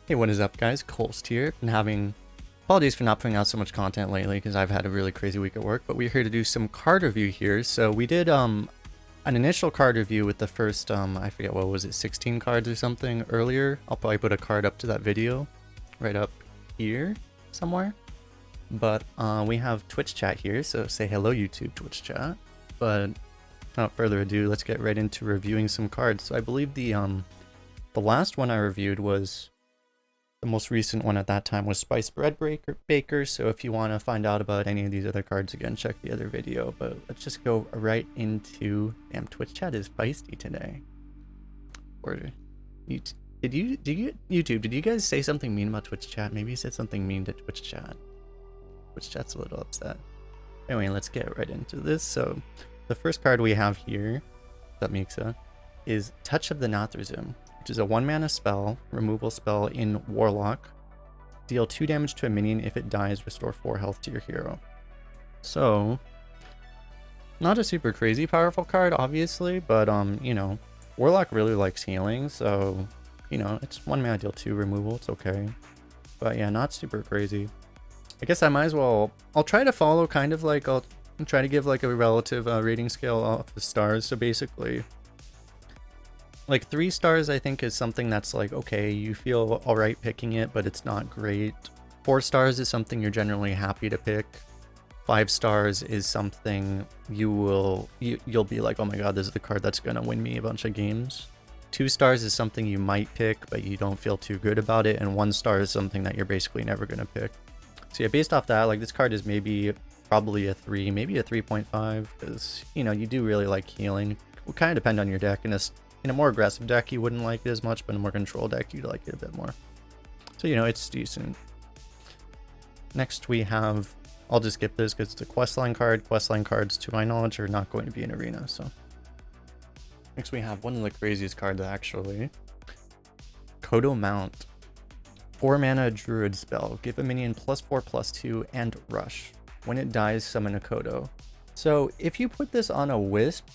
Hey, what is up, guys? Kolst here. Been having apologies for not putting out so much content lately because I've had a really crazy week at work, but we're here to do some card review here. So we did an initial card review with the first I forget what was it, 16 cards or something earlier. I'll probably put a card up to that video right up here somewhere. But we have Twitch chat here, so say hello YouTube Twitch chat. But without further ado, let's get right into reviewing some cards. So I believe the last one I reviewed was the most recent one at that time was Spice Bread Baker, so if you want to find out about any of these other cards again, check the other video. But let's just go right into... Damn, Twitch chat is feisty today. Or YouTube, did you guys say something mean about Twitch chat? Maybe you said something mean to Twitch chat. Twitch chat's a little upset. Anyway, let's get right into this. So the first card we have here, that Mixa, is Touch of the Nathrazim, which is a 1-mana spell, removal spell in Warlock. Deal 2 damage to a minion. If it dies, restore 4 health to your hero. So, not a super crazy powerful card, obviously, but you know, Warlock really likes healing, so, you know, it's 1 mana, deal 2 removal, it's okay. But yeah, not super crazy. I guess I might as well, I'll try to follow kind of like, I'll try to give like a relative rating scale off the stars, so basically, like 3 stars I think is something that's like, okay, you feel alright picking it, but it's not great. 4 stars is something you're generally happy to pick. 5 stars is something you'll be like, oh my god, this is the card that's gonna win me a bunch of games. 2 stars is something you might pick, but you don't feel too good about it, and 1 star is something that you're basically never gonna pick. So yeah, based off that, like this card is probably a 3, maybe a 3.5, because, you know, you do really like healing. It will kind of depend on your deck. In a more aggressive deck, you wouldn't like it as much, but in a more control deck, you'd like it a bit more. So, you know, it's decent. Next, we have... I'll just skip this because it's a questline card. Questline cards, to my knowledge, are not going to be in Arena, so... Next, we have one of the craziest cards, actually. Kodo Mount. 4-mana Druid spell. Give a minion +4/+2 and Rush. When it dies, summon a Kodo. So, if you put this on a Wisp,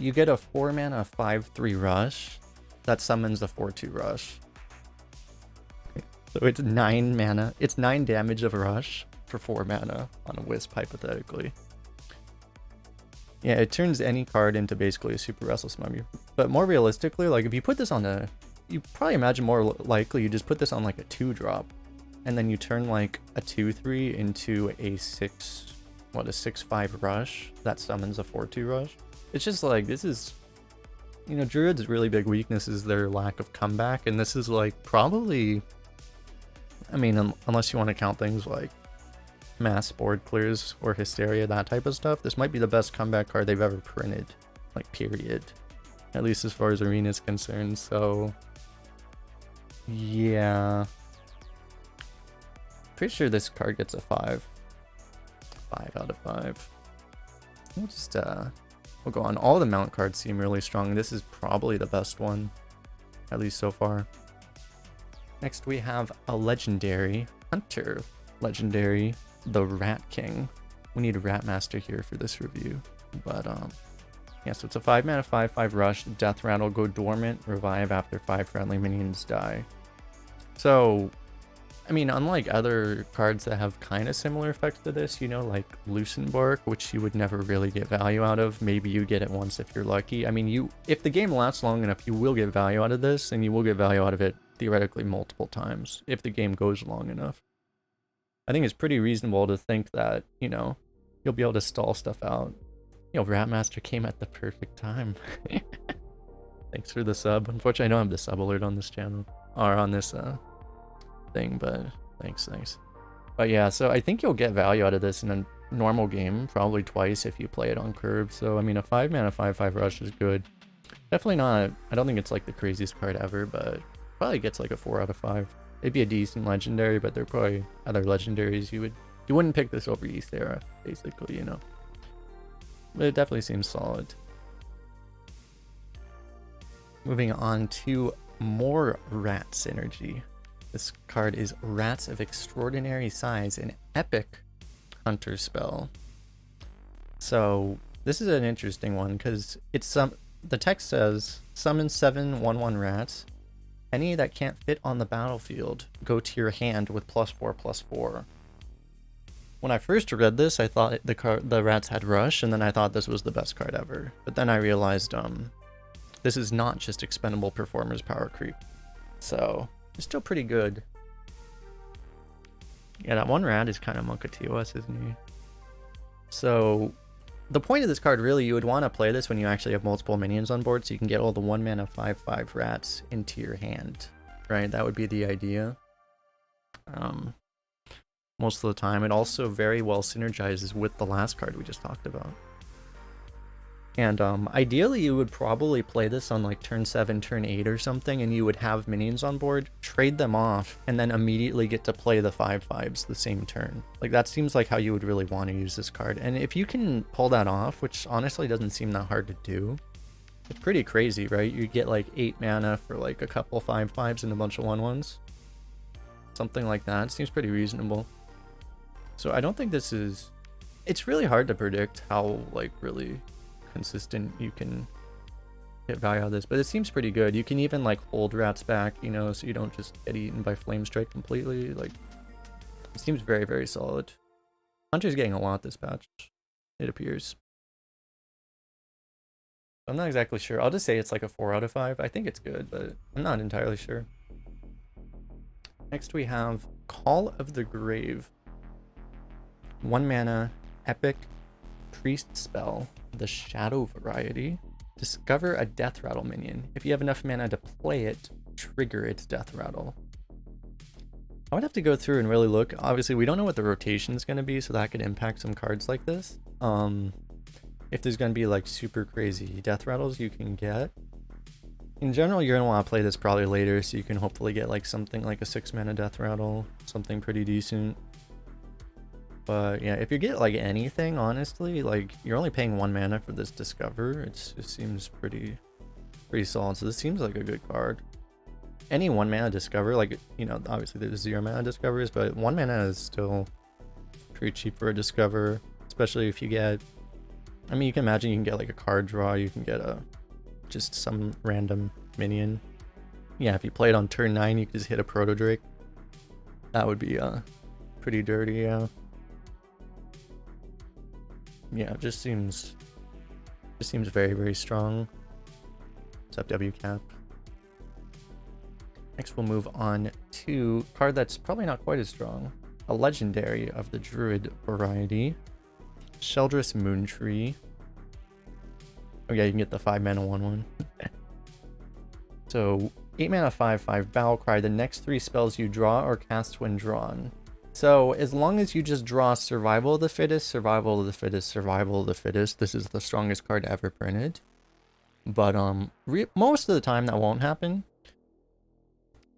you get a 4-mana 5/3 Rush that summons a 4/2 Rush. So it's 9 mana. It's 9 damage of Rush for 4 mana on a Wisp, hypothetically. Yeah, it turns any card into basically a super Restless Mummy. But more realistically, like if you put this on a... You probably imagine more likely you just put this on like a 2-drop. And then you turn like a 2/3 into a 6/5 Rush that summons a 4/2 Rush. It's just like, this is, you know, Druid's really big weakness is their lack of comeback, and this is like probably, I mean, unless you want to count things like mass board clears or Hysteria, that type of stuff, this might be the best comeback card they've ever printed, like period, at least as far as Arena is concerned. So yeah, pretty sure this card gets a 5 out of 5. We'll just we'll go on. All the mount cards seem really strong. This is probably the best one, at least so far. Next we have a legendary hunter. Legendary, the Rat King. We need a Rat Master here for this review. But yeah, so it's a 5-mana 5/5 rush. Death Rattle, go dormant, revive after 5 friendly minions die. So, I mean, unlike other cards that have kind of similar effects to this, you know, like Bark, which you would never really get value out of. Maybe you get it once if you're lucky. I mean, if the game lasts long enough, you will get value out of this, and you will get value out of it theoretically multiple times if the game goes long enough. I think it's pretty reasonable to think that, you know, you'll be able to stall stuff out. You know, Ratmaster came at the perfect time. Thanks for the sub. Unfortunately, I don't have the sub alert on this channel, or on this thing, but thanks. But yeah, so I think you'll get value out of this in a normal game, probably twice if you play it on curve. So I mean, a 5-mana 5/5 rush is good. Definitely not, I don't think it's like the craziest card ever, but probably gets like a 4 out of 5. It'd be a decent legendary, but there are probably other legendaries you wouldn't pick this over Ysera, basically, you know. But it definitely seems solid. Moving on to more rat synergy. This card is Rats of Extraordinary Size, an epic hunter spell. So this is an interesting one because it's the text says summon 7/1/1 rats. Any that can't fit on the battlefield go to your hand with +4/+4. When I first read this, I thought the rats had rush, and then I thought this was the best card ever. But then I realized this is not just expendable performers power creep. So it's still pretty good. Yeah, that one rat is kind of Monkatiwas, isn't he? So the point of this card, really, you would want to play this when you actually have multiple minions on board, so you can get all the 1 mana 5/5 rats into your hand, right? That would be the idea. Most of the time. It also very well synergizes with the last card we just talked about. And ideally, you would probably play this on like turn 7, turn 8 or something, and you would have minions on board, trade them off, and then immediately get to play the 5/5s the same turn. Like, that seems like how you would really want to use this card. And if you can pull that off, which honestly doesn't seem that hard to do, it's pretty crazy, right? You get like 8 mana for like a couple 5/5s and a bunch of 1/1s. Something like that. It seems pretty reasonable. So I don't think this is... It's really hard to predict how, like, really consistent you can hit value out of this, but it seems pretty good. You can even, like, hold rats back, you know, so you don't just get eaten by Flame Strike completely. Like, it seems very, very solid. Hunter's getting a lot this patch, it appears. I'm not exactly sure. I'll just say it's like a 4 out of 5. I think it's good, but I'm not entirely sure. Next we have Call of the Grave. 1 mana, epic, priest spell, the shadow variety. Discover a death rattle minion. If you have enough mana to play it, trigger its death rattle. I would have to go through and really look. Obviously, we don't know what the rotation is going to be, so that could impact some cards like this. If there's going to be like super crazy death rattles you can get. In general, you're going to want to play this probably later, so you can hopefully get like something like a 6 mana death rattle, something pretty decent. But yeah, if you get like anything, honestly, like you're only paying 1 mana for this Discover. It seems pretty solid. So this seems like a good card. Any 1 mana Discover, like, you know, obviously there's 0 mana Discovers, but 1 mana is still pretty cheap for a Discover, especially if you get... I mean, you can imagine you can get like a card draw, you can get just some random minion. Yeah, if you play it on turn 9, you could just hit a Proto Drake. That would be pretty dirty, yeah. Yeah, it just seems very, very strong. What's up, WCAP? Next we'll move on to a card that's probably not quite as strong. A legendary of the Druid variety. Sheldress Moontree. Oh yeah, you can get the 5 mana 1/1. So 8 mana 5/5 Battle Cry. The next 3 spells you draw or cast when drawn. So as long as you just draw Survival of the Fittest, Survival of the Fittest, Survival of the Fittest, this is the strongest card ever printed. But most of the time that won't happen.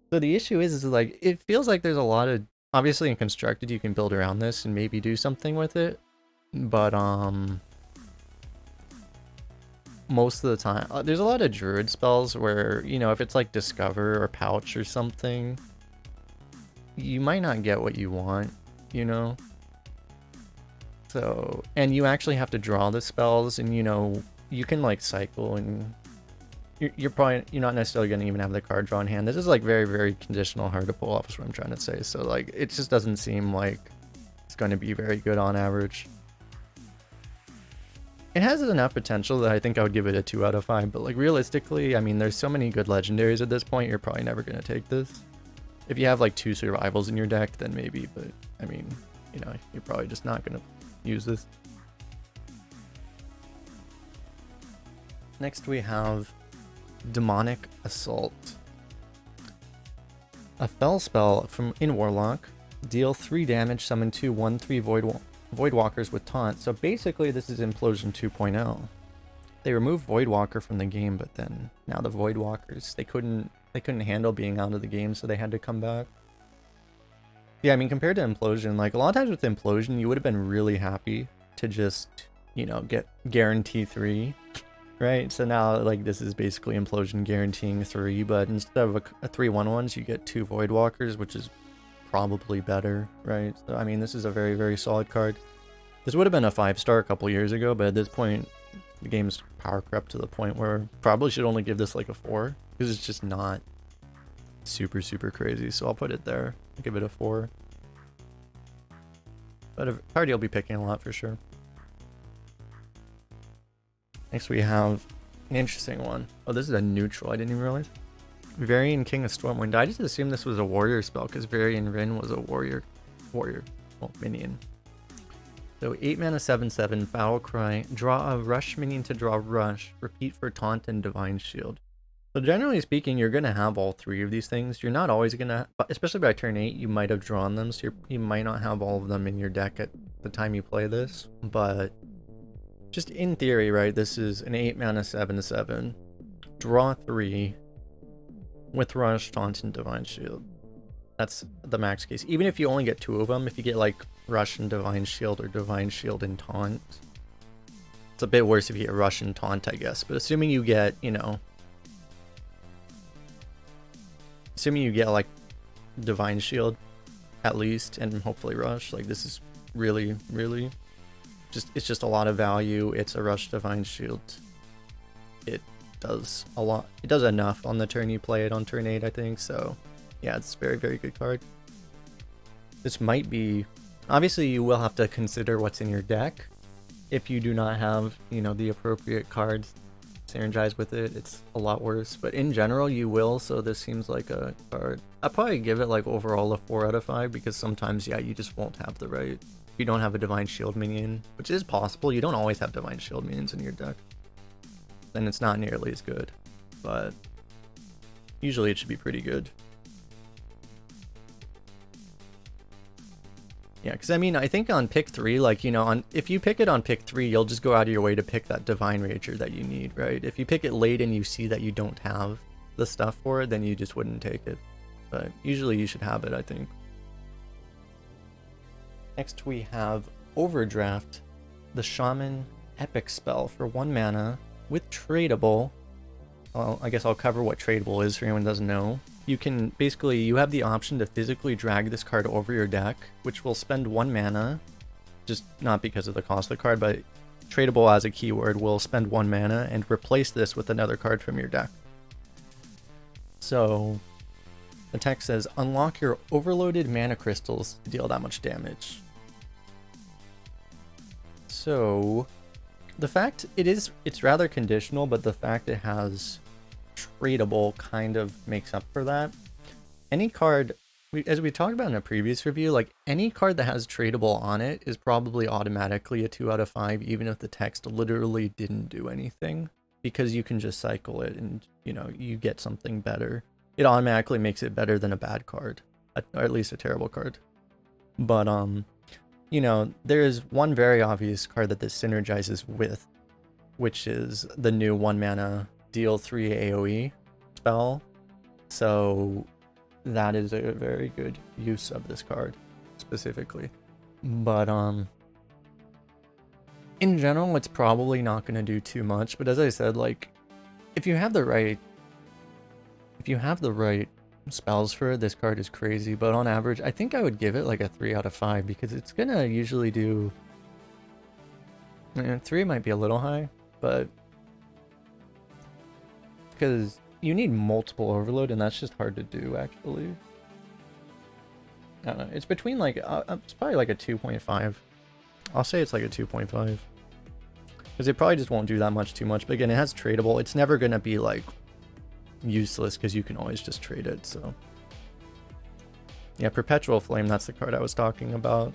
So the issue is like, it feels like there's a lot of... Obviously in Constructed you can build around this and maybe do something with it. But most of the time, there's a lot of Druid spells where, you know, if it's like Discover or Pouch or something, you might not get what you want, you know? So, and you actually have to draw the spells, and, you know, you can like cycle, and you're not necessarily going to even have the card draw in hand. This is like very, very conditional, hard to pull off is what I'm trying to say. So like, it just doesn't seem like it's going to be very good on average. It has enough potential that I think I would give it a 2 out of 5, but like realistically, I mean, there's so many good legendaries at this point, you're probably never going to take this. If you have like 2 survivals in your deck, then maybe, but I mean, you know, you're probably just not going to use this. Next we have Demonic Assault. A fell spell in Warlock. Deal 3 damage, summon 2 1/3 Voidwalkers with taunt. So basically this is Implosion 2.0. They removed Voidwalker from the game, but then now the Voidwalkers, they couldn't handle being out of the game, so they had to come back. Yeah, I mean, compared to Implosion, like a lot of times with Implosion, you would have been really happy to just, you know, get guarantee 3, right? So now, like, this is basically Implosion guaranteeing 3, but instead of a 3 1/1s, you get 2 Voidwalkers, which is probably better, right? So, I mean, this is a very, very solid card. This would have been a 5-star a couple years ago, but at this point, the game's power crept to the point where probably should only give this like a 4, because it's just not super, super crazy. So I'll put it there. I'll give it a 4. But a card you'll be picking a lot for sure. Next we have an interesting one. Oh, this is a neutral. I didn't even realize. Varian, King of Stormwind. I just assumed this was a warrior spell because Varian Rin was a warrior, well, minion. So 8 mana 7/7, Battle Cry. Draw a rush minion to draw rush. Repeat for Taunt and Divine Shield. So generally speaking, you're going to have all 3 of these things. You're not always going to, especially by turn 8, you might have drawn them. So you might not have all of them in your deck at the time you play this. But just in theory, right, this is an 8 mana 7/7. Draw 3 with Rush, Taunt, and Divine Shield. That's the max case. Even if you only get 2 of them, if you get like Rush and Divine Shield or Divine Shield and Taunt, it's a bit worse if you get Rush and Taunt, I guess. But assuming you get, you know, like Divine Shield at least, and hopefully Rush, like this is really, really it's just a lot of value. It's a Rush Divine Shield. It does a lot. It does enough on the turn you play it on turn 8, I think. So yeah, it's a very, very good card. This might be, obviously you will have to consider what's in your deck. If you do not have, you know, the appropriate cards synergize with it, it's a lot worse. But in general, you will, so this seems like a card. I'll probably give it like overall a 4 out of 5 because sometimes, yeah, you just won't have the right. If you don't have a Divine Shield minion, which is possible, you don't always have Divine Shield minions in your deck, then it's not nearly as good. But usually it should be pretty good. Yeah, because I mean, I think on pick 3, like, you know, if you pick it on pick 3, you'll just go out of your way to pick that Divine Rager that you need, right? If you pick it late and you see that you don't have the stuff for it, then you just wouldn't take it. But usually you should have it, I think. Next we have Overdraft, the Shaman Epic spell for 1 mana with tradable. Well, I guess I'll cover what tradable is for anyone who doesn't know. You can basically, you have the option to physically drag this card over your deck, which will spend 1 mana, just not because of the cost of the card, but tradable as a keyword will spend 1 mana and replace this with another card from your deck. So the text says, unlock your overloaded mana crystals to deal that much damage. So the fact it's rather conditional, but the fact it has tradable kind of makes up for that. Any card, as we talked about in a previous review, like any card that has tradable on it is probably automatically a 2 out of 5, even if the text literally didn't do anything, because you can just cycle it and, you know, you get something better. It automatically makes it better than a bad card, or at least a terrible card. But you know, there is one very obvious card that this synergizes with, which is the new 1 mana deal 3 AoE spell. So that is a very good use of this card specifically. But in general, it's probably not going to do too much. But as I said, like if you have the right spells for it, this card is crazy. But on average, I think I would give it like a 3 out of 5 because it's gonna usually do. 3 might be a little high, but because you need multiple overload, and that's just hard to do actually. I don't know. It's between like it's probably like a 2.5. I'll say it's like a 2.5 because it probably just won't do that much too much. But again, it has tradable. It's never gonna be like useless because you can always just trade it. So yeah, Perpetual Flame, that's the card I was talking about.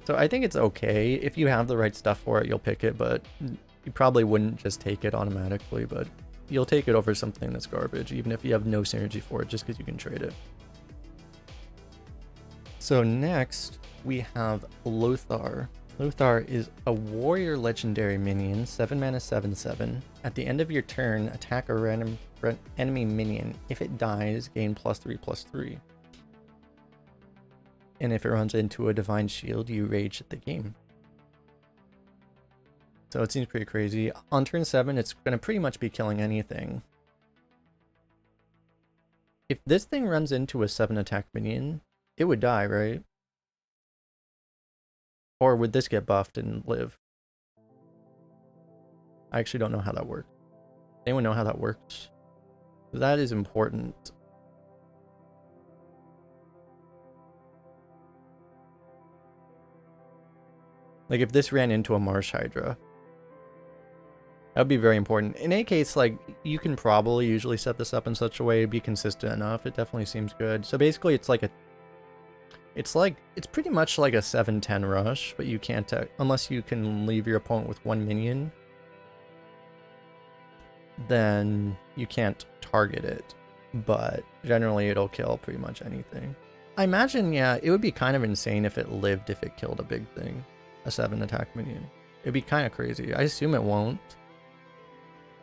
So I think it's okay. If you have the right stuff for it, you'll pick it, but you probably wouldn't just take it automatically, but you'll take it over something that's garbage, even if you have no synergy for it, just because you can trade it. So next, we have Lothar. Lothar is a warrior legendary minion, 7 mana 7/7. At the end of your turn, attack a random enemy minion. If it dies, gain +3/+3. And if it runs into a divine shield, you rage at the game. So it seems pretty crazy. On turn 7, it's going to pretty much be killing anything. If this thing runs into a 7 attack minion, it would die, right? Or would this get buffed and live? I actually don't know how that works. Anyone know how that works? That is important. Like if this ran into a Marsh Hydra, that would be very important. In any case, like you can probably usually set this up in such a way to be consistent enough. It definitely seems good. So basically it's like it's pretty much like a 7-10 rush, but you can't, unless you can leave your opponent with 1 minion, then you can't target it. But generally it'll kill pretty much anything. I imagine, yeah, it would be kind of insane if it lived, if it killed a big thing. A 7 attack minion. It'd be kind of crazy. I assume it won't.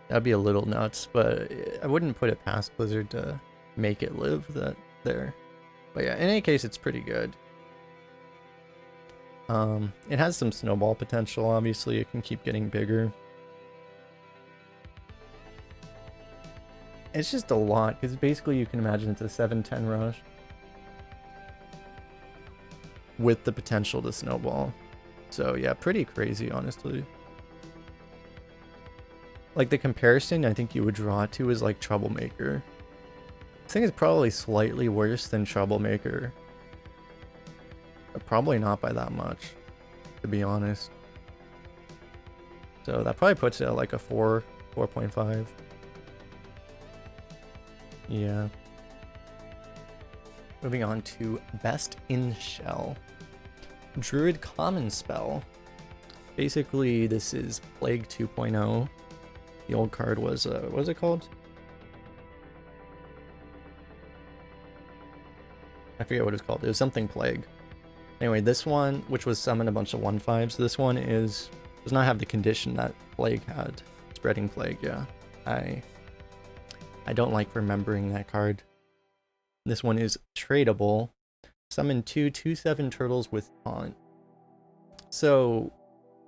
That'd be a little nuts, but I wouldn't put it past Blizzard to make it live that there. But yeah, in any case, it's pretty good. It has some snowball potential, obviously. It can keep getting bigger. It's just a lot, because basically you can imagine it's a 7-10 rush with the potential to snowball. So yeah, pretty crazy, honestly. Like the comparison I think you would draw it to is like Troublemaker. I think it's probably slightly worse than Troublemaker. But probably not by that much, to be honest. So that probably puts it at like a 4, 4.5. Yeah. Moving on to Best in Shell. Druid Common Spell. Basically, this is Plague 2.0. The old card was, what was it called? I forget what it's called. It was something Plague. Anyway, this one, which was summon a bunch of 1/5s, this one does not have the condition that Plague had. Spreading Plague, yeah. I don't like remembering that card. This one is tradable. Summon 2 2/7 turtles with taunt. So,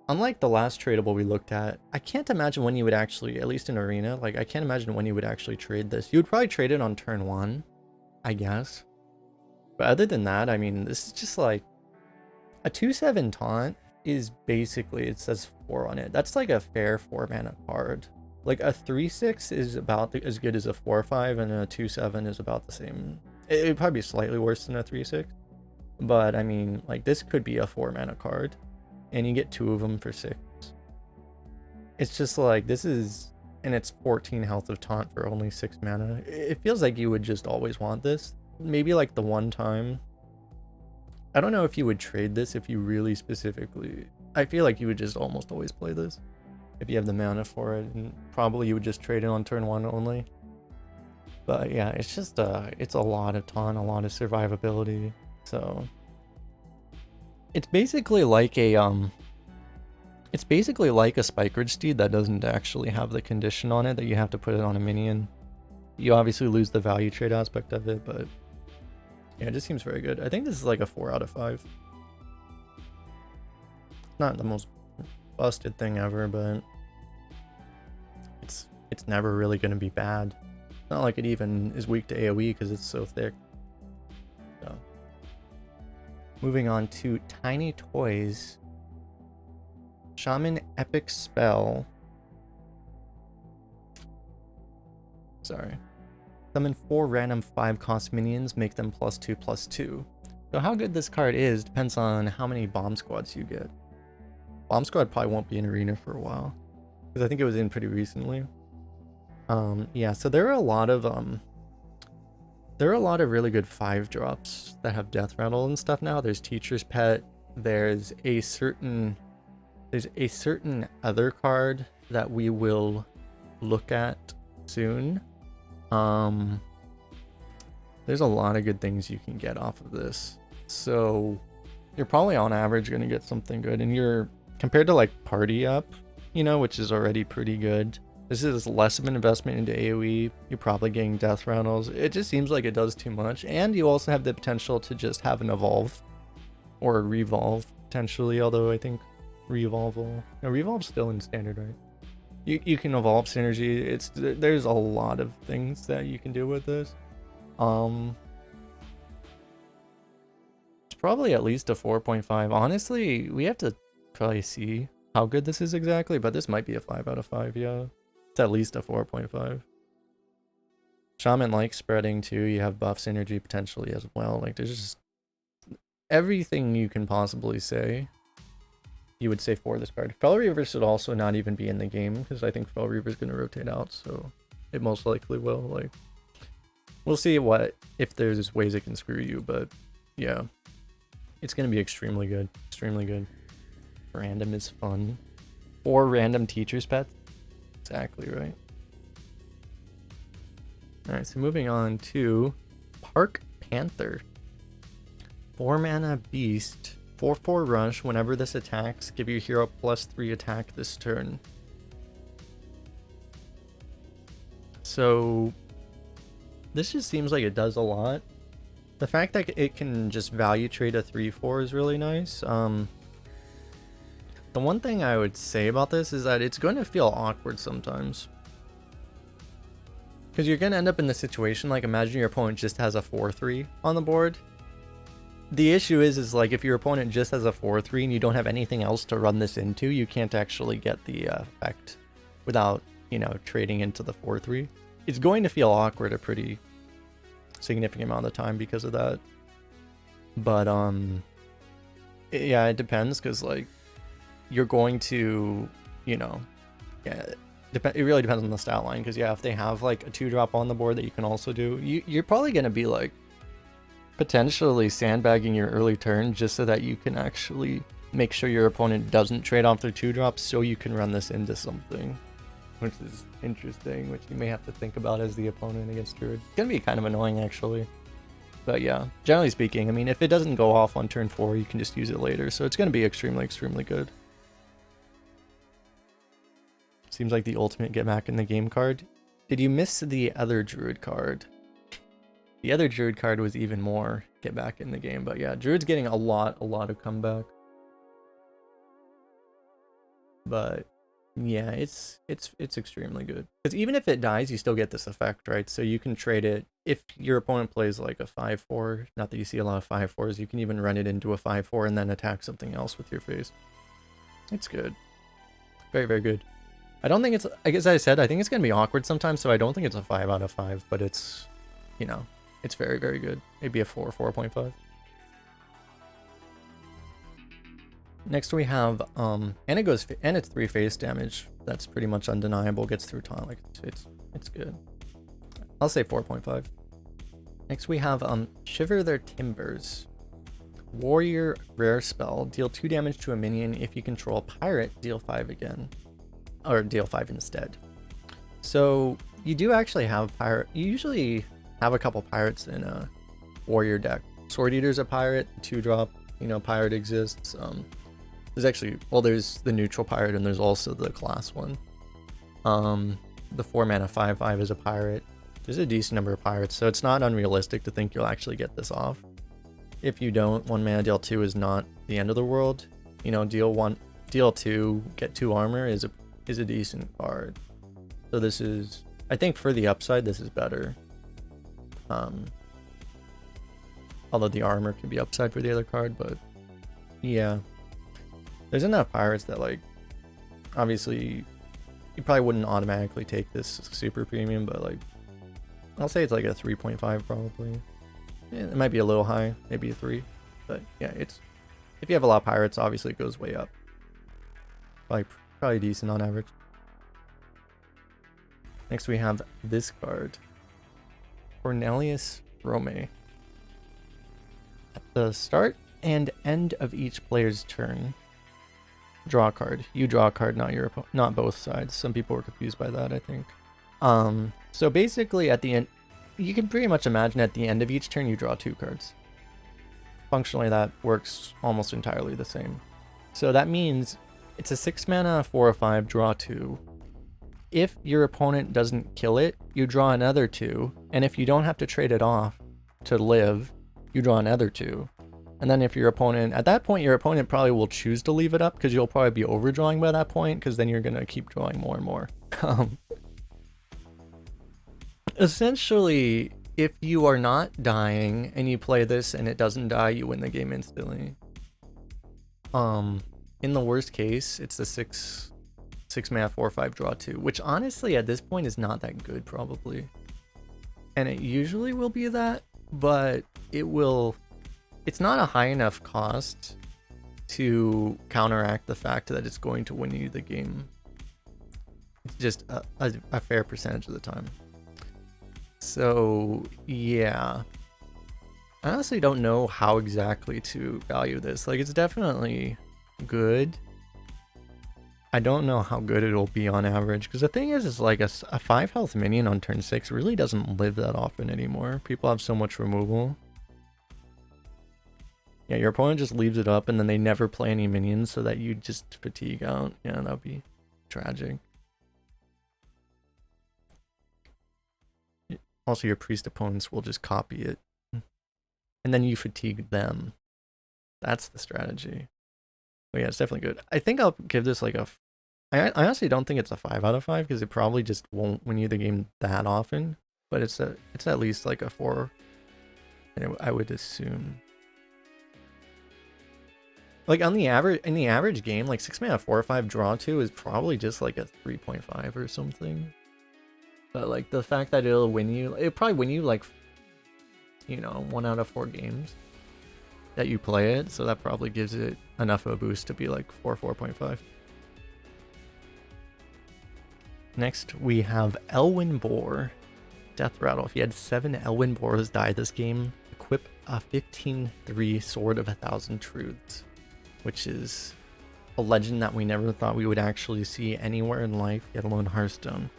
unlike the last tradable we looked at, I can't imagine when you would actually, at least in Arena, like I can't imagine when you would actually trade this. You would probably trade it on turn 1, I guess. But other than that, I mean, this is just like a 2/7 taunt is basically, it says 4 on it. That's like a fair 4 mana card. Like a 3/6 is about as good as a 4/5, and a 2/7 is about the same. It would probably be slightly worse than a 3/6. But I mean, like this could be a 4 mana card, and you get 2 of them for 6. It's just like, this is, and it's 14 health of taunt for only 6 mana. It feels like you would just always want this. Maybe like the one time. I don't know if you would trade this if you really specifically. I feel like you would just almost always play this if you have the mana for it, and probably you would just trade it on turn 1 only. But yeah, it's just it's a lot of taunt, a lot of survivability. So it's basically like a Spike Ridge Steed that doesn't actually have the condition on it that you have to put it on a minion. You obviously lose the value trade aspect of it, but yeah, it just seems very good. I think this is like a 4 out of 5. Not the most busted thing ever, but it's never really going to be bad. It's not like it even is weak to AoE because it's so thick. So, moving on to Tiny Toys. Shaman Epic Spell. Sorry. Summon 4 random 5-cost minions, make them +2/+2. So how good this card is depends on how many bomb squads you get. Bomb squad probably won't be in Arena for a while, because I think it was in pretty recently. Yeah, so there are a lot of really good 5-drops that have Death Rattle and stuff now. There's Teacher's Pet. There's a certain other card that we will look at soon. There's a lot of good things you can get off of this. So you're probably on average going to get something good, and you're compared to like Party Up, you know, which is already pretty good. This is less of an investment into AoE. You're probably getting Death Rattles. It just seems like it does too much, and you also have the potential to just have an evolve or a revolve potentially, although I think revolve will, no, revolve's still in standard, right? You can evolve synergy. There's a lot of things that you can do with this. It's probably at least a 4.5. Honestly, we have to probably see how good this is exactly, but this might be a 5 out of 5, yeah. It's at least a 4.5. Shaman likes spreading too. You have buff synergy potentially as well. Like, there's just everything you can possibly say you would say for this card. Fel Reaver should also not even be in the game because I think Fel Reaver is going to rotate out, so it most likely will. Like, we'll see if there's ways it can screw you, but yeah, it's going to be extremely good. Extremely good. Random is fun. 4 random teacher's pets. Exactly right. Alright, so moving on to Park Panther. 4 mana beast. 4/4 rush. Whenever this attacks, give your hero +3 attack this turn. So this just seems like it does a lot. The fact that it can just value trade a 3/4 is really nice. The one thing I would say about this is that it's going to feel awkward sometimes. Because you're going to end up in the situation, like imagine your opponent just has a 4/3 on the board. The issue is like if your opponent just has a 4/3 and you don't have anything else to run this into, you can't actually get the effect without, you know, trading into the 4/3. It's going to feel awkward a pretty significant amount of the time because of that. But yeah, it depends because like you're going to, you know, yeah, it really depends on the stat line because yeah, if they have like a 2-drop on the board that you can also do, you're probably going to be like potentially sandbagging your early turn just so that you can actually make sure your opponent doesn't trade off their 2-drops so you can run this into something, which is interesting, which you may have to think about as the opponent against Druid. It's going to be kind of annoying actually. But yeah, generally speaking, I mean, if it doesn't go off on turn 4, you can just use it later. So it's going to be extremely, extremely good. Seems like the ultimate get back in the game card. Did you miss the other Druid card? The other Druid card was even more get back in the game, but yeah, Druid's getting a lot of comeback. But yeah, it's extremely good. Because even if it dies, you still get this effect, right? So you can trade it if your opponent plays like a 5/4. Not that you see a lot of 5/4s, you can even run it into a 5/4 and then attack something else with your face. It's good. Very, very good. I don't think it's, I guess I said, I think it's going to be awkward sometimes, so I don't think it's a 5 out of 5, but it's, you know, it's very, very good. Maybe a 4.5. Next we have, and it's 3 face damage. That's pretty much undeniable. Gets through taunt. Like it's good. I'll say 4.5. Next we have Shiver Their Timbers. Warrior rare spell. Deal 2 damage to a minion. If you control a pirate, deal 5 again. Or deal 5 instead. So you do actually have pirate. You usually have a couple pirates in a warrior deck. Sword Eater's a pirate, 2-drop, you know, pirate exists. There's actually, well, there's the neutral pirate and there's also the class one. The 4 mana 5/5 is a pirate. There's a decent number of pirates, so it's not unrealistic to think you'll actually get this off. If you don't, 1 mana deal 2 is not the end of the world. You know, deal 2, get 2 armor is a decent card. So this is, I think for the upside, this is better. Although the armor could be upside for the other card, but yeah. There's enough pirates that, like, obviously you probably wouldn't automatically take this super premium, but like, I'll say it's like a 3.5 probably. Yeah, it might be a little high, maybe a 3, but yeah, it's, if you have a lot of pirates, obviously it goes way up. Probably decent on average. Next we have this card, Cornelius Roame. At the start and end of each player's turn, draw a card. You draw a card, not both sides. Some people were confused by that, I think. So basically at the end, you can pretty much imagine at the end of each turn you draw 2 cards. Functionally that works almost entirely the same. So that means it's a 6 mana 4/5, draw 2. If your opponent doesn't kill it, you draw another 2, and if you don't have to trade it off to live, you draw another 2. And then if your opponent, at that point, your opponent probably will choose to leave it up because you'll probably be overdrawing by that point, because then you're going to keep drawing more and more. Essentially, if you are not dying and you play this and it doesn't die, you win the game instantly. In the worst case, it's the 6 mana 4/5 draw 2, which honestly at this point is not that good probably. And it usually will be that, but it's not a high enough cost to counteract the fact that it's going to win you the game. It's just a fair percentage of the time. So yeah, I honestly don't know how exactly to value this. Like, it's definitely good. I don't know how good it'll be on average, because the thing is like a 5 health minion on turn 6 really doesn't live that often anymore. People have so much removal. Yeah, your opponent just leaves it up and then they never play any minions so that you just fatigue out. Yeah, that would be tragic. Also, your priest opponents will just copy it. And then you fatigue them. That's the strategy. But yeah, it's definitely good. I think I'll give this like a... I honestly don't think it's a 5 out of 5 because it probably just won't win you the game that often. But it's at least like a 4. I would assume. Like in the average game, like 6 mana 4 or 5 draw 2 is probably just like a 3.5 or something. But like the fact that it'll probably win you like, you know, 1 out of 4 games that you play it, so that probably gives it enough of a boost to be like 4.5. Next we have Elwynn Boar. Death Rattle. If you had 7 Elwynn Boars die this game, equip a 15/3 Sword of 1,000 Truths, which is a legend that we never thought we would actually see anywhere in life, yet alone Hearthstone.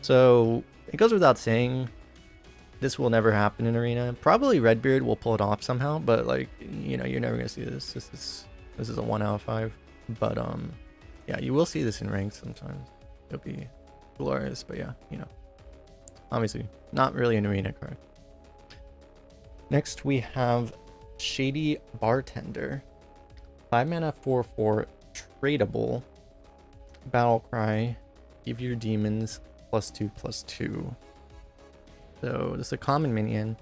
So it goes without saying, this will never happen in Arena. Probably Redbeard will pull it off somehow, but like, you know, you're never gonna see this. This is a 1 out of 5. But yeah, you will see this in ranks sometimes. It'll be glorious, but yeah, you know, obviously not really an Arena card. Next we have Shady Bartender. 5 mana 4/4 tradable. Battle cry. Give your demons +2/+2. So this is a common minion.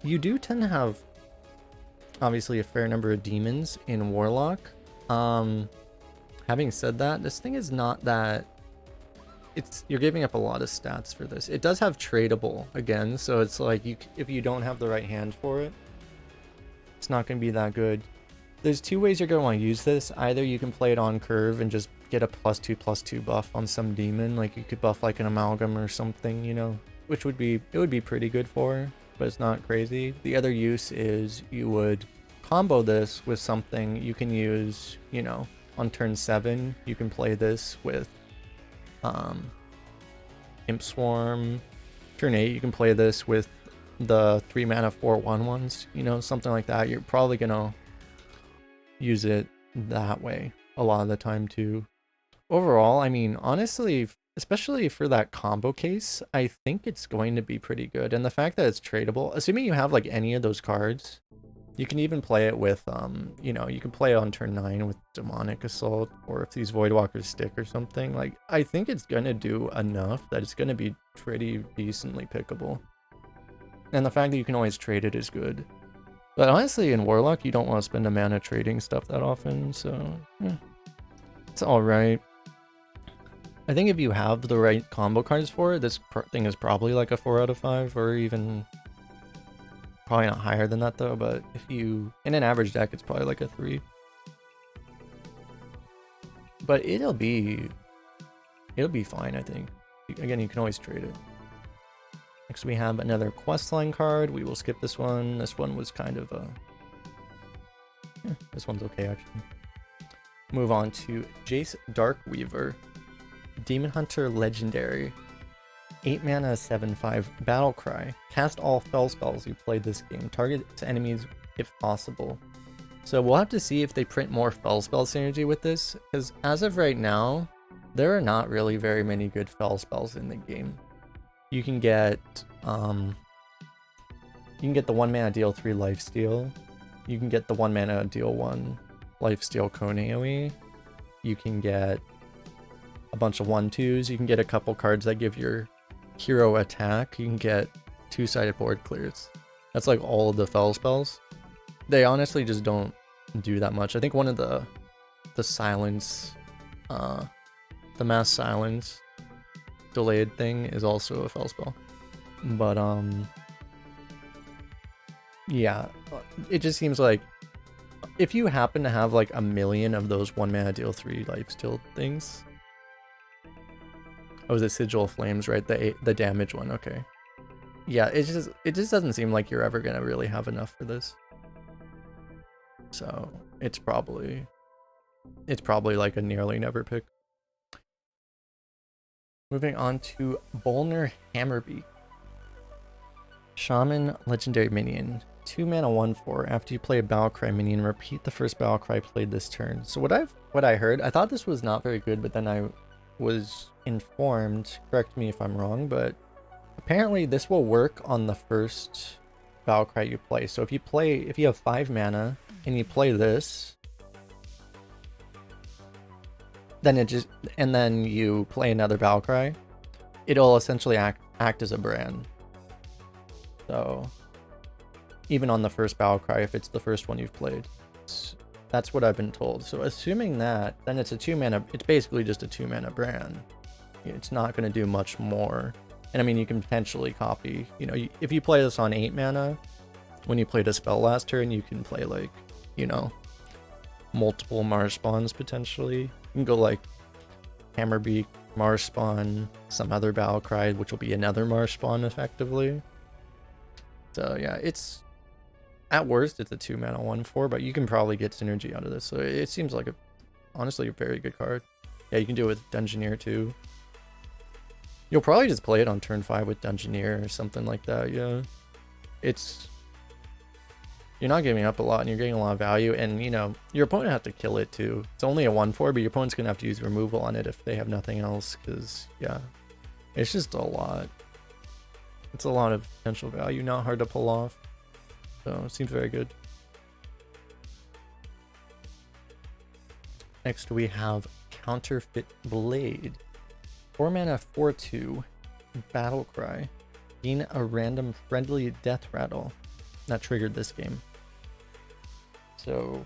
You do tend to have obviously a fair number of demons in Warlock. Having said that, this thing is not that... you're giving up a lot of stats for this. It does have tradable again, so it's like if you don't have the right hand for it, it's not going to be that good. There's 2 ways you're going to want to use this. Either you can play it on curve and just get a +2/+2 buff on some demon, like you could buff like an amalgam or something, you know, which would be pretty good for, but it's not crazy. The other use is you would combo this with something you can use, you know, on turn 7. You can play this with Imp Swarm. Turn 8 you can play this with the 3 mana 4/1/1s, you know, something like that. You're probably gonna use it that way a lot of the time too. Overall, I mean, honestly, especially for that combo case, I think it's going to be pretty good. And the fact that it's tradable, assuming you have like any of those cards, you can even play it with, you know, you can play it on turn 9 with Demonic Assault, or if these Voidwalkers stick or something. Like, I think it's going to do enough that it's going to be pretty decently pickable. And the fact that you can always trade it is good. But honestly, in Warlock, you don't want to spend a mana trading stuff that often, so yeah, it's alright. I think if you have the right combo cards for it, this thing is probably like a 4 out of 5, or even probably not higher than that though, but if you, in an average deck, it's probably like a 3. But it'll be fine, I think. Again, you can always trade it. Next we have another questline card. We will skip this one. This one was kind of this one's okay actually. Move on to Jace Darkweaver. Demon Hunter Legendary. 8 mana 7/5 Battle Cry. Cast all spell spells you played this game. Target enemies if possible. So we'll have to see if they print more spell synergy with this, because as of right now, there are not really very many good spells in the game. You can get the 1 mana deal 3 lifesteal. You can get the 1 mana deal 1 lifesteal cone AoE. You can get a bunch of 1/2s. You can get a couple cards that give your hero attack. You can get 2-sided board clears. That's like all of the fel spells. They honestly just don't do that much. I think one of the silence, the mass silence delayed thing is also a fel spell. But yeah, it just seems like if you happen to have like a million of those 1 mana deal 3 lifesteal things. Oh, the Sigil of Flames, right? The damage one, okay. Yeah, it just doesn't seem like you're ever gonna really have enough for this. So it's probably like a nearly never pick. Moving on to Bolner Hammerbeak. Shaman Legendary Minion. 2 mana 1/4. After you play a Battlecry minion, repeat the first Battlecry played this turn. So what I heard, I thought this was not very good, but then I was informed, correct me if I'm wrong, but apparently this will work on the first Battlecry you play. So if you have 5 mana and you play this, then then you play another Battlecry, it'll essentially act as a brand. So even on the first Battlecry, if it's the first one you've played. That's what I've been told. So assuming that, then it's a 2 mana, it's basically just a 2 mana brand. It's not going to do much more. And I mean, you can potentially copy, you know, if you play this on 8 mana, when you played a spell last turn, you can play like, you know, multiple Mars spawns potentially. You can go like Hammerbeak, Mars spawn, some other Battlecry, which will be another Mars spawn effectively. So yeah, it's at worst it's a 2 mana 1/4, but you can probably get synergy out of this. So it seems like honestly a very good card. Yeah, you can do it with Dungeoneer too. You'll probably just play it on turn 5 with Dungeoneer or something like that. Yeah, you're not giving up a lot and you're getting a lot of value, and you know your opponent has to kill it too. It's only a 1/4, but your opponent's gonna have to use removal on it if they have nothing else, because yeah, it's just a lot. It's a lot of potential value, not hard to pull off. So it seems very good. Next we have Counterfeit Blade. 4 mana 4/2 Battlecry. Gain a random friendly death rattle. That triggered this game. So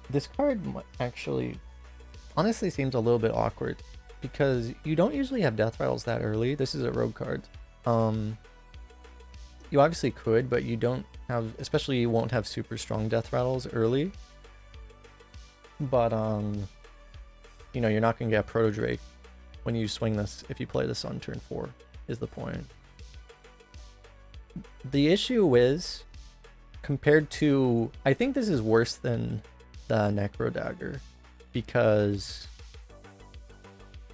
this card actually honestly seems a little bit awkward, because you don't usually have death rattles that early. This is a rogue card. You obviously could, but you don't have, especially you won't have super strong death rattles early. But you know, you're not gonna get a Proto Drake when you swing this if you play this on turn 4, is the point. The issue is, compared to, I think this is worse than the Necro Dagger, because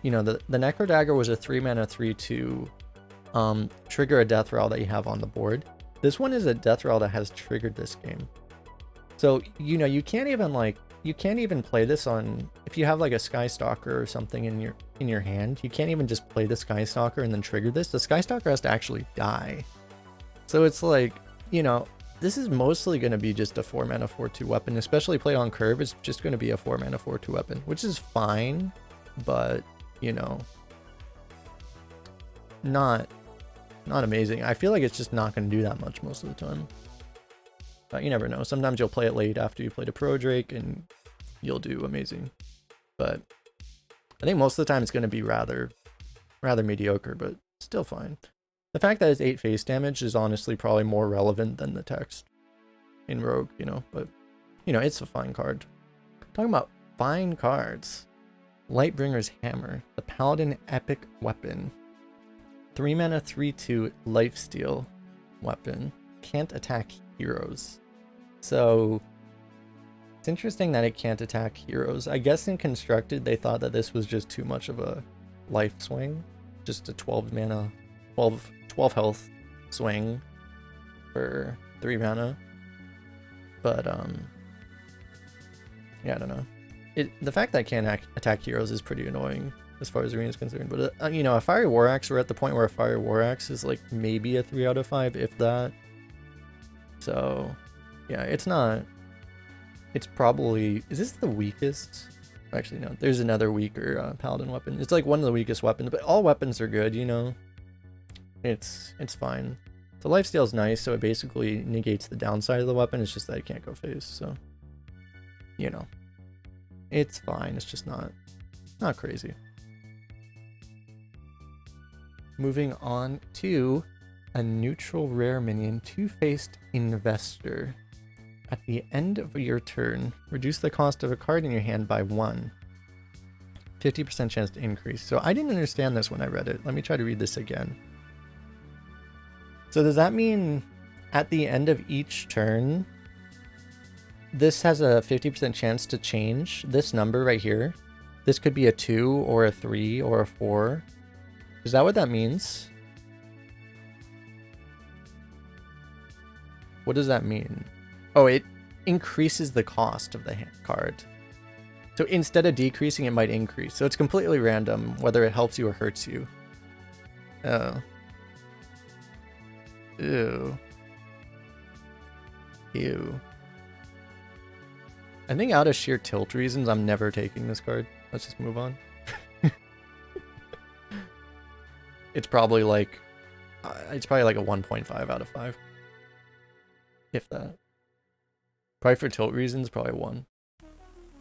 you know, the Necro Dagger was a 3 mana 3/2 trigger a death rattle that you have on the board. This one is a death rattle that has triggered this game. So you know, you can't even play this on, if you have like a Skystalker or something in your hand, you can't even just play the Skystalker and then trigger this. The Skystalker has to actually die. So it's like, you know, this is mostly going to be just a 4 mana 4/2 weapon, especially played on curve. It's just going to be a 4 mana 4/2 weapon, which is fine, but you know, not amazing. I feel like it's just not going to do that much most of the time. But you never know. Sometimes you'll play it late after you played a Pro Drake and you'll do amazing. But I think most of the time it's going to be rather mediocre, but still fine. The fact that it's 8 face damage is honestly probably more relevant than the text in Rogue, you know, but you know, it's a fine card. Talking about fine cards. Lightbringer's Hammer, the Paladin Epic Weapon. 3 mana 3/2 lifesteal weapon. Can't attack heroes. So it's interesting that it can't attack heroes. I guess in Constructed they thought that this was just too much of a life swing. Just a 12 mana, 12 health swing for 3 mana. But yeah, I don't know. The fact that I can't attack heroes is pretty annoying as far as Arena is concerned. But you know, a Fiery War Axe, we're at the point where a Fiery War Axe is like maybe a 3 out of 5, if that. So yeah, it's not. It's probably, is this the weakest? Actually, no. There's another weaker Paladin weapon. It's like one of the weakest weapons, but all weapons are good, you know. It's fine. The lifesteal is nice, so it basically negates the downside of the weapon. It's just that it can't go phase, so you know. It's fine. It's just not crazy. Moving on to a neutral rare minion, Two-Faced Investor. At the end of your turn, reduce the cost of a card in your hand by 1. 50% chance to increase. So I didn't understand this when I read it. Let me try to read this again. So does that mean at the end of each turn, this has a 50% chance to change this number right here? This could be a 2 or a 3 or a 4. Is that what that means? What does that mean? Oh, it increases the cost of the card. So instead of decreasing, it might increase. So it's completely random whether it helps you or hurts you. Oh. Ew. Ew. I think out of sheer tilt reasons, I'm never taking this card. Let's just move on. It's probably like a 1.5 out of 5. If that. Probably for tilt reasons, probably 1.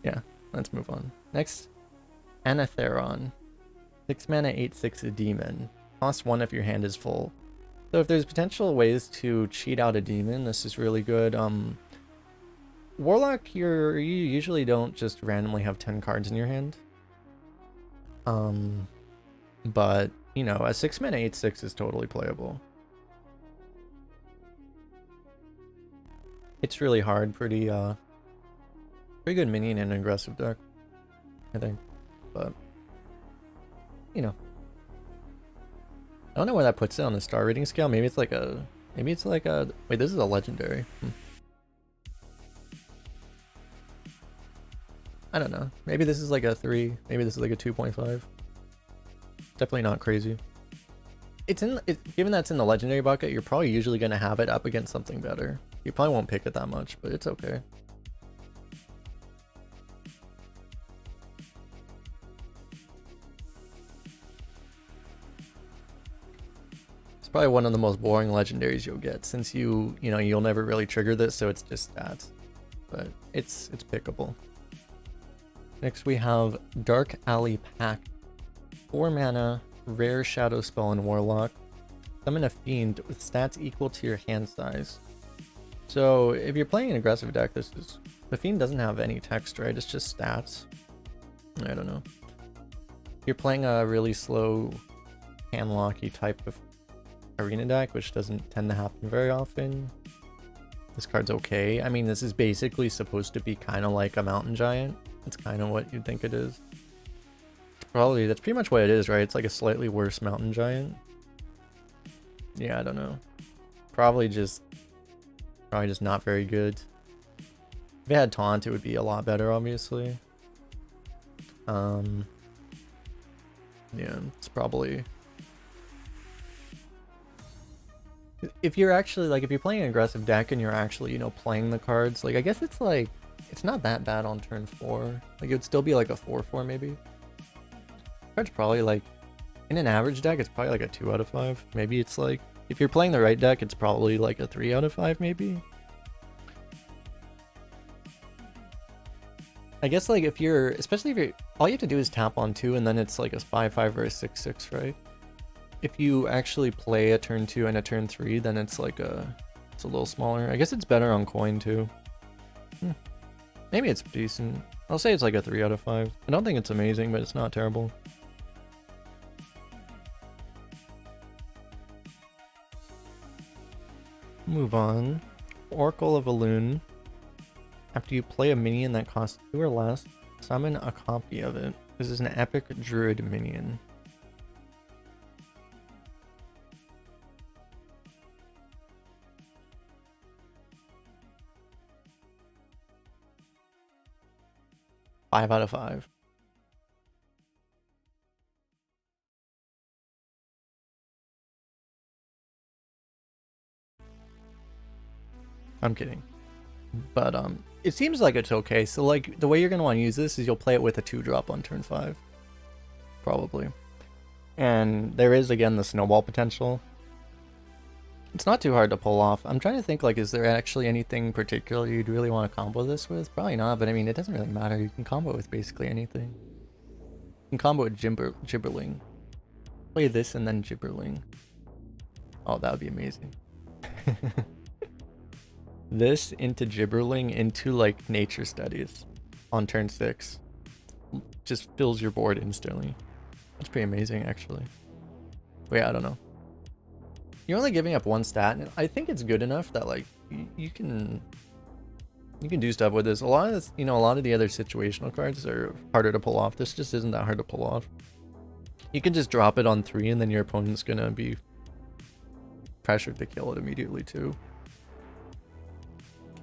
Yeah, let's move on. Next, Anatheron. 6 mana, 8/6 a demon. Cost 1 if your hand is full. So if there's potential ways to cheat out a demon, this is really good. Warlock, you usually don't just randomly have 10 cards in your hand. But, you know, a 6 mana 8/6 is totally playable. It's really hard, pretty good minion in an aggressive deck, I think. But, you know. I don't know where that puts it on the star rating scale. Maybe it's like a wait, this is a legendary. I don't know. Maybe this is like a 3. Maybe this is like a 2.5. Definitely not crazy. Given that's in the legendary bucket, you're probably usually going to have it up against something better. You probably won't pick it that much, but it's okay. It's probably one of the most boring legendaries you'll get, since you'll never really trigger this, so it's just stats. But it's pickable. Next we have Dark Alley Pact. 4 mana, rare shadow spell in Warlock. Summon a fiend with stats equal to your hand size. So if you're playing an aggressive deck, the fiend doesn't have any text, right? It's just stats. I don't know. If you're playing a really slow handlocky type of arena deck, which doesn't tend to happen very often, this card's okay. I mean, this is basically supposed to be kind of like a mountain giant. That's kind of what you'd think it is. That's pretty much what it is, right? It's like a slightly worse mountain giant. Yeah, I don't know. Probably just not very good. If it had taunt, it would be a lot better, obviously. Yeah, it's probably... If you're playing an aggressive deck and you're actually, playing the cards, I guess it's not that bad on turn 4. It would still be like a 4/4 maybe. Card's probably in an average deck, it's probably like a 2 out of 5. Maybe it's if you're playing the right deck, it's probably like a 3 out of 5 maybe. I guess especially if you're, all you have to do is tap on 2 and then it's like a 5/5 or a 6/6, right? If you actually play a turn 2 and a turn 3, then it's it's a little smaller. I guess it's better on coin too. Maybe it's decent. I'll say it's like a 3 out of 5. I don't think it's amazing, but it's not terrible. Move on. Oracle of Elwynn. After you play a minion that costs 2 or less, summon a copy of it. This is an epic druid minion. Five out of 5. I'm kidding. But it seems like it's okay. So the way you're gonna want to use this is you'll play it with a 2-drop on turn 5. Probably. And there is again the snowball potential. It's not too hard to pull off. I'm trying to think is there actually anything particular you'd really want to combo this with? Probably not, but I mean it doesn't really matter. You can combo it with basically anything. You can combo with Gibberling. Play this and then Gibberling. Oh, that would be amazing. this into Gibberling into like nature studies on turn 6 just fills your board instantly. That's pretty amazing actually. But yeah, I don't know. You're only giving up one stat, and I think it's good enough that like you can do stuff with this. A lot of this, a lot of the other situational cards are harder to pull off. This just isn't that hard to pull off. You can just drop it on 3 and then your opponent's gonna be pressured to kill it immediately too.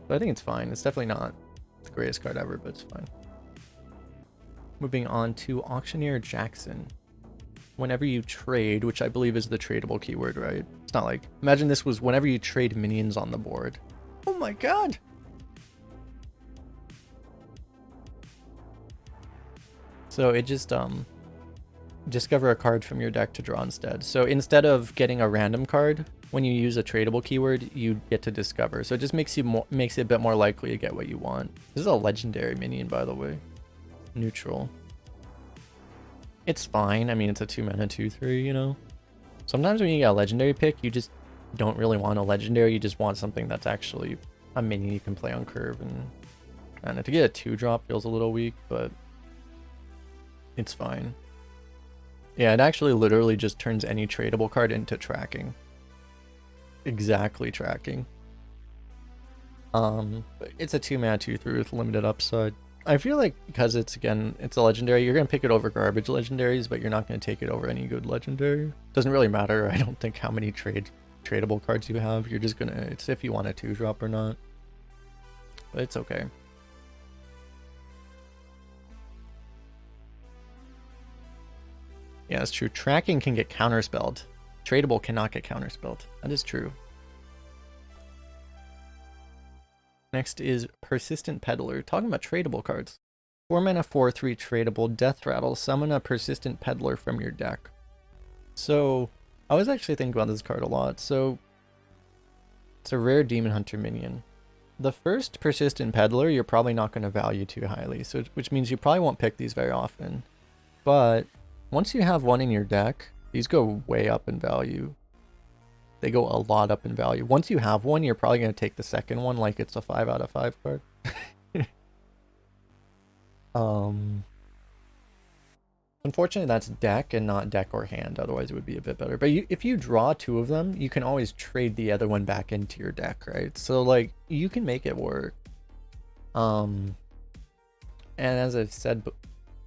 But I think it's fine. It's definitely not the greatest card ever, but it's fine. Moving on to Auctioneer Jackson. Whenever you trade, which I believe is the tradable keyword, right? It's not like, imagine this was whenever you trade minions on the board. Oh my god! So it just, discover a card from your deck to draw instead. So instead of getting a random card, when you use a tradable keyword, you get to discover. So it just makes it a bit more likely to get what you want. This is a legendary minion, by the way. Neutral. It's fine. I mean, it's a 2-mana 2/3, you know? Sometimes when you get a legendary pick, you just don't really want a legendary. You just want something that's actually a minion you can play on curve. And to get a 2-drop feels a little weak, but it's fine. Yeah, it actually literally just turns any tradable card into tracking. Exactly tracking. But it's a 2-mana 2/3 with limited upside. I feel like because it's a legendary, you're gonna pick it over garbage legendaries, but you're not gonna take it over any good legendary. Doesn't really matter, I don't think, how many tradable cards you have. You're just gonna, it's if you want a 2-drop or not. But it's okay. Yeah, that's true. Tracking can get counterspelled. Tradable cannot get counterspelled. That is true. Next is Persistent Peddler. Talking about tradable cards. 4-mana 4/3 tradable Death Rattle. Summon a Persistent Peddler from your deck. So, I was actually thinking about this card a lot. So, it's a rare Demon Hunter minion. The first Persistent Peddler, you're probably not going to value too highly, so which means you probably won't pick these very often. But once you have one in your deck, these go way up in value. They go a lot up in value. Once you have one, you're probably going to take the second one like it's a 5 out of 5 card. Unfortunately, that's deck and not deck or hand. Otherwise, it would be a bit better. But if you draw 2 of them, you can always trade the other one back into your deck, right? So, like, you can make it work. And as I've said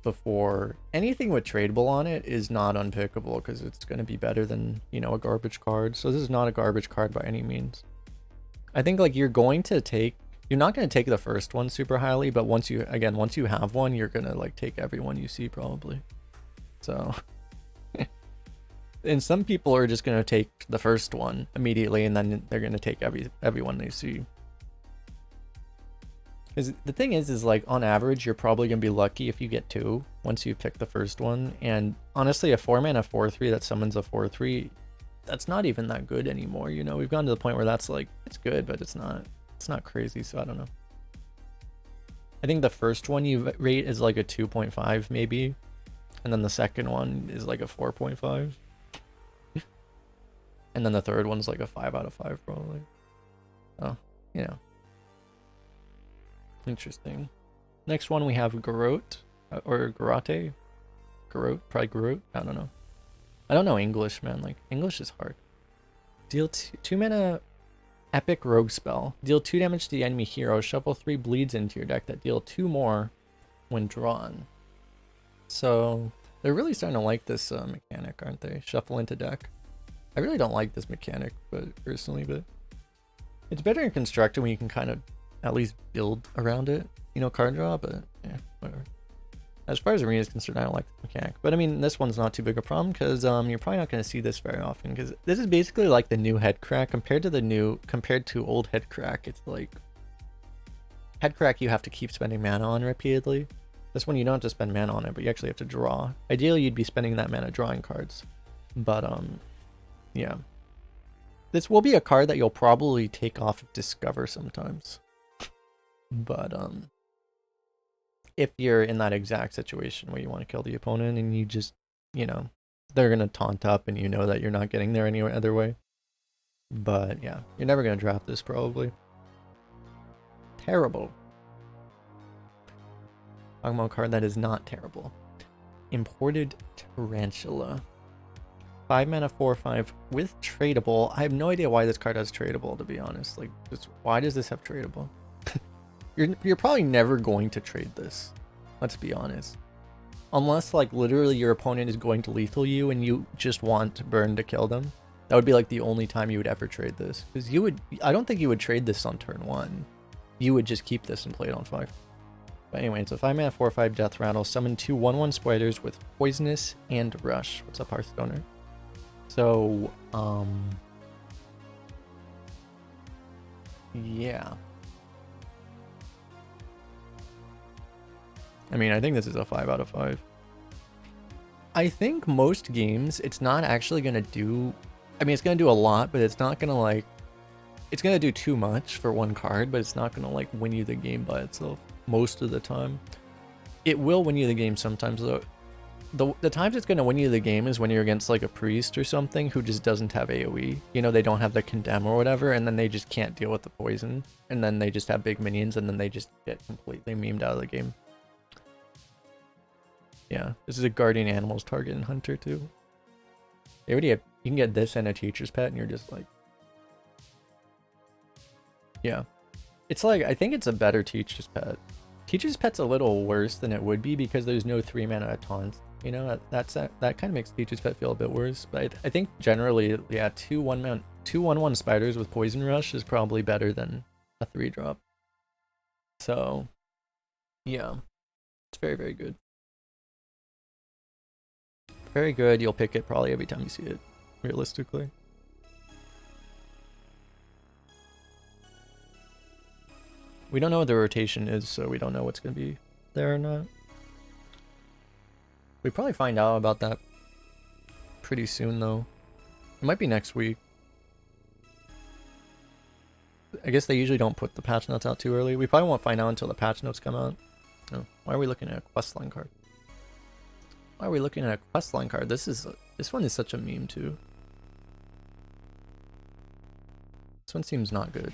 before, anything with tradable on it is not unpickable because it's going to be better than, a garbage card. So this is not a garbage card by any means. I think like you're not going to take the first one super highly, but once you have one, you're going to like take everyone you see probably. So and some people are just going to take the first one immediately and then they're going to take everyone they see. Because the thing is like on average, you're probably going to be lucky if you get 2 once you pick the first one. And honestly, a 4-mana 4/3 that summons a 4/3, that's not even that good anymore. We've gone to the point where that's like, it's good, but it's not crazy. So I don't know. I think the first one you rate is like a 2.5 maybe. And then the second one is like a 4.5. And then the third one's like a 5 out of 5 probably. Oh, Interesting. Next one we have Garrote, or Garrote? Garrote? Probably Garrote? I don't know. I don't know English, man. Like, English is hard. Deal 2 mana epic rogue spell. Deal 2 damage to the enemy hero. Shuffle 3 bleeds into your deck that deal 2 more when drawn. So, they're really starting to like this mechanic, aren't they? Shuffle into deck. I really don't like this mechanic, personally, but it's better in Constructed when you can kind of at least build around it, card draw, but yeah, whatever. As far as Arena is concerned, I don't like the mechanic. But I mean, this one's not too big a problem because you're probably not going to see this very often because this is basically like the new head crack compared to old head crack. It's like head crack you have to keep spending mana on repeatedly. This one you don't have to spend mana on it, but you actually have to draw. Ideally, you'd be spending that mana drawing cards. But yeah. This will be a card that you'll probably take off of Discover sometimes. But if you're in that exact situation where you want to kill the opponent and you just, they're going to taunt up and that you're not getting there any other way. But yeah, you're never going to draft this probably. terrible. Talking about a card that is not terrible. Imported Tarantula. 5 mana, 4/5 with tradable. I have no idea why this card has tradable, to be honest. Like, just why does this have tradable? You're probably never going to trade this. Let's be honest. Unless, like, literally your opponent is going to lethal you and you just want to burn to kill them. That would be, like, the only time you would ever trade this. Because you would... I don't think you would trade this on turn 1. You would just keep this and play it on 5. But anyway, it's a 5 mana, 4/5 Death Rattle. Summon 2 1/1 spiders with Poisonous and Rush. What's up, Hearthstoner? So, yeah. I mean, I think this is a 5 out of 5. I think most games, it's not actually going to do... I mean, it's going to do a lot, but it's not going to, like... It's going to do too much for one card, but it's not going to, like, win you the game by itself most of the time. It will win you the game sometimes, though. The times it's going to win you the game is when you're against, like, a priest or something who just doesn't have AoE. You know, they don't have the condemn or whatever, and then they just can't deal with the poison. And then they just have big minions, and then they just get completely memed out of the game. Yeah, this is a guardian animals target in Hunter, too. They already have... You can get this and a teacher's pet, and you're just like... Yeah. It's like, I think it's a better teacher's pet. Teacher's pet's a little worse than it would be because there's no 3 mana taunt. You know, that kind of makes teacher's pet feel a bit worse. But I think generally, yeah, 2 1/1 spiders with Poison Rush is probably better than a 3-drop. So, yeah, it's very, very good. Very good. You'll pick it probably every time you see it, realistically. We don't know what the rotation is, so we don't know what's going to be there or not. We probably find out about that pretty soon, though. It might be next week. I guess they usually don't put the patch notes out too early. We probably won't find out until the patch notes come out. Oh, why are we looking at a questline card? Why are we looking at a questline card? This one is such a meme, too. This one seems not good.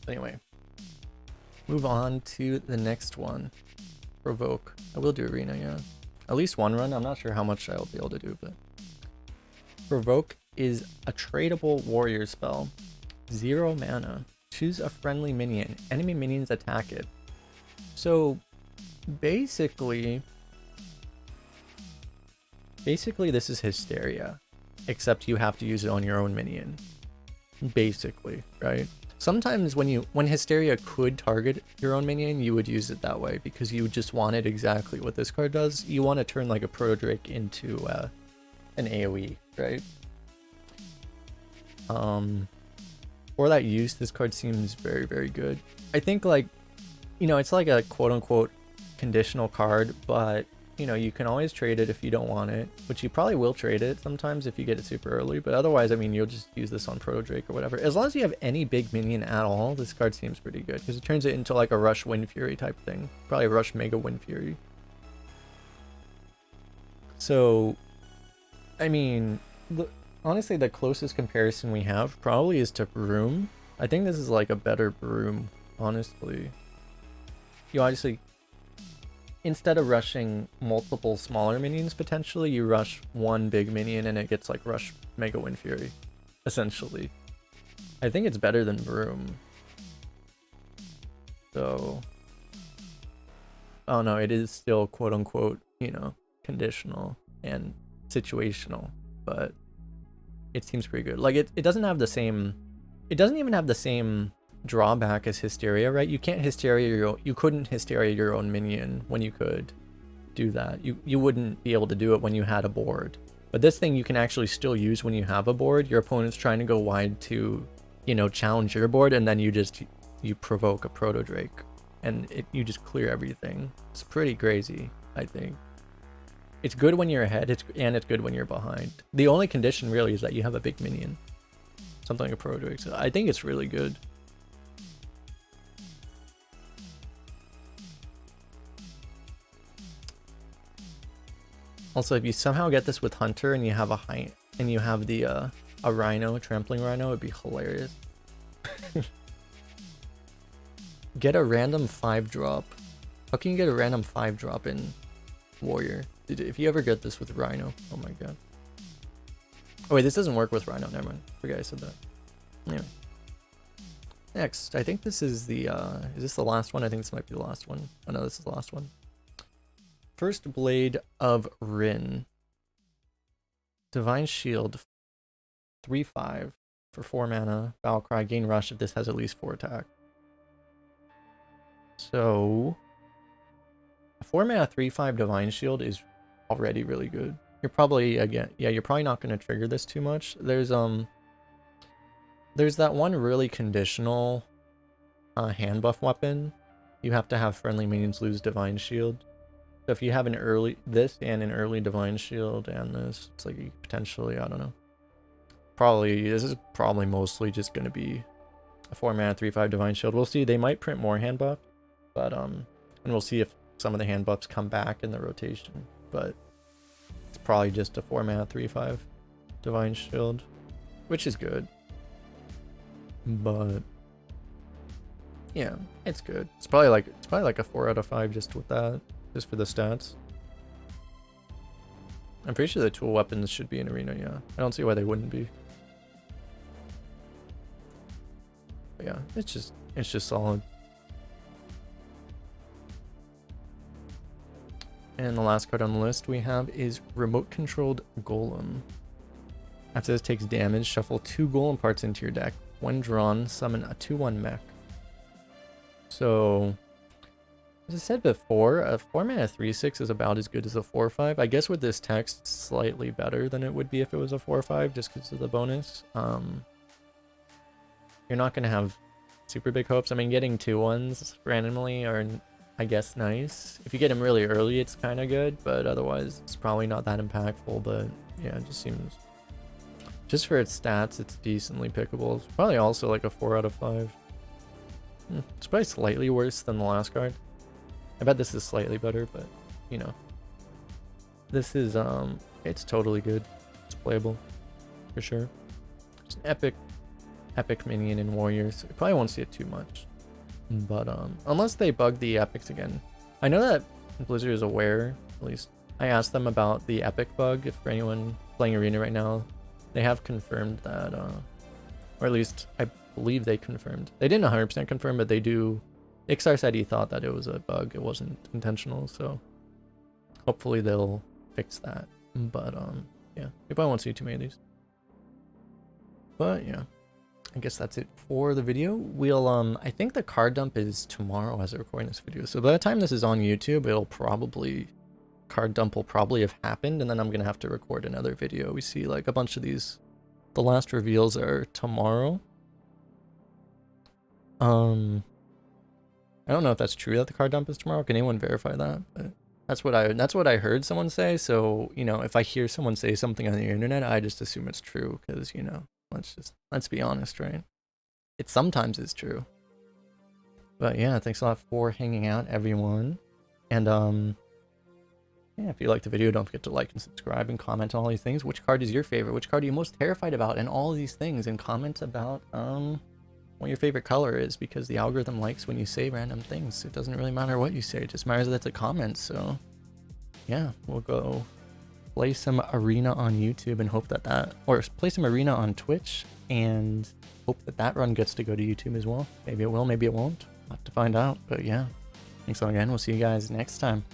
Anyway, move on to the next one. Provoke. I will do arena, yeah. At least one run. I'm not sure how much I'll be able to do, but... Provoke is a tradable warrior spell. 0 mana. Choose a friendly minion. Enemy minions attack it. So, basically this is Hysteria. Except you have to use it on your own minion. Basically, right? Sometimes when Hysteria could target your own minion, you would use it that way because you just wanted exactly what this card does. You want to turn like a Proto Drake into an AoE, right? For that use, this card seems very, very good. I think, like, you know, it's like a quote-unquote conditional card, but you know, you can always trade it if you don't want it, which you probably will trade it sometimes if you get it super early, but otherwise, I mean, you'll just use this on Proto Drake or whatever. As long as you have any big minion at all, this card seems pretty good, because it turns it into like a Rush Wind Fury type thing. Probably a Rush Mega Wind Fury. So, I mean, honestly, the closest comparison we have probably is to Broom. I think this is like a better Broom, honestly. You obviously... Instead of rushing multiple smaller minions, potentially, you rush one big minion and it gets like Rush Mega Wind Fury, essentially. I think it's better than Broom. So... Oh no, it is still quote-unquote, you know, conditional and situational, but it seems pretty good. Like, it doesn't have the same... It doesn't even have the same... drawback as Hysteria, right? You can't you couldn't Hysteria your own minion when you could do that. You wouldn't be able to do it when you had a board. But this thing you can actually still use when you have a board. Your opponent's trying to go wide to, you know, challenge your board, and then you provoke a Proto Drake and you just clear everything. It's pretty crazy, I think. It's good when you're ahead, and it's good when you're behind. The only condition really is that you have a big minion. Something like a Proto Drake. So I think it's really good. Also, if you somehow get this with Hunter and you have the a Rhino, Trampling Rhino, it'd be hilarious. get a random 5-drop. How can you get a random 5-drop in Warrior? If you ever get this with Rhino, oh my god. Oh wait, this doesn't work with Rhino, never mind. Forgot I said that. Anyway. Next, I think this is the, is this the last one? I think this might be the last one. Oh no, this is the last one. First Blade of Rin. Divine Shield, 3/5 for 4 mana. Battle Cry, gain Rush if this has at least 4 attack. So, a 4 mana 3/5 Divine Shield is already really good. You're probably, again, yeah, you're probably not going to trigger this too much. There's that one really conditional hand buff weapon. You have to have friendly minions lose Divine Shield. So if you have an early, this and an early Divine Shield and this, it's like you potentially, I don't know. Probably, this is probably mostly just going to be a 4 mana 3/5 Divine Shield. We'll see, they might print more hand buff, but, and we'll see if some of the hand buffs come back in the rotation. But it's probably just a 4 mana 3/5 Divine Shield, which is good. But yeah, it's good. It's probably like a 4 out of 5 just with that, just for the stats. I'm pretty sure the tool weapons should be in Arena, yeah. I don't see why they wouldn't be. But yeah, it's just solid. And the last card on the list we have is Remote Controlled Golem. After this takes damage, shuffle 2 Golem parts into your deck. When drawn, summon a 2/1 mech. So, as I said before, a 4 mana 3/6 is about as good as a 4/5. I guess with this text, it's slightly better than it would be if it was a 4/5, just because of the bonus. You're not going to have super big hopes. I mean, getting 2/1s randomly are, I guess, nice. If you get them really early, it's kind of good, but otherwise, it's probably not that impactful. But yeah, it just seems, just for its stats, it's decently pickable. It's probably also like a 4 out of 5. It's probably slightly worse than the last card. I bet this is slightly better, but you know, this is it's totally good. It's playable for sure. It's an epic minion in Warriors. You probably won't see it too much, but unless they bug the epics again. I know that Blizzard is aware. At least I asked them about the epic bug. If for anyone playing Arena right now, they have confirmed that, or at least I believe they confirmed. They didn't 100% confirm, but they do. Ixar said he thought that it was a bug. It wasn't intentional, so hopefully they'll fix that. But yeah, you probably won't see too many of these. But yeah, I guess that's it for the video. We'll I think the card dump is tomorrow as I'm recording this video. So by the time this is on YouTube, it'll probably, card dump will probably have happened, and then I'm gonna have to record another video. We see like a bunch of these. The last reveals are tomorrow. I don't know if that's true that the card dump is tomorrow. Can anyone verify that? But that's what I heard someone say. So, you know, if I hear someone say something on the internet, I just assume it's true because, you know, let's be honest, right? It sometimes is true. But yeah, thanks a lot for hanging out, everyone. And yeah, if you liked the video, don't forget to like and subscribe and comment on all these things. Which card is your favorite? Which card are you most terrified about? And all of these things, and comment about what your favorite color is, because the algorithm likes when you say random things. It doesn't really matter what you say, it just matters that it's a comment. So yeah, we'll go play some Arena on YouTube and hope that or play some Arena on Twitch and hope that run gets to go to YouTube as well. Maybe it will, maybe it won't. I'll have to find out. But yeah, thanks all again. We'll see you guys next time.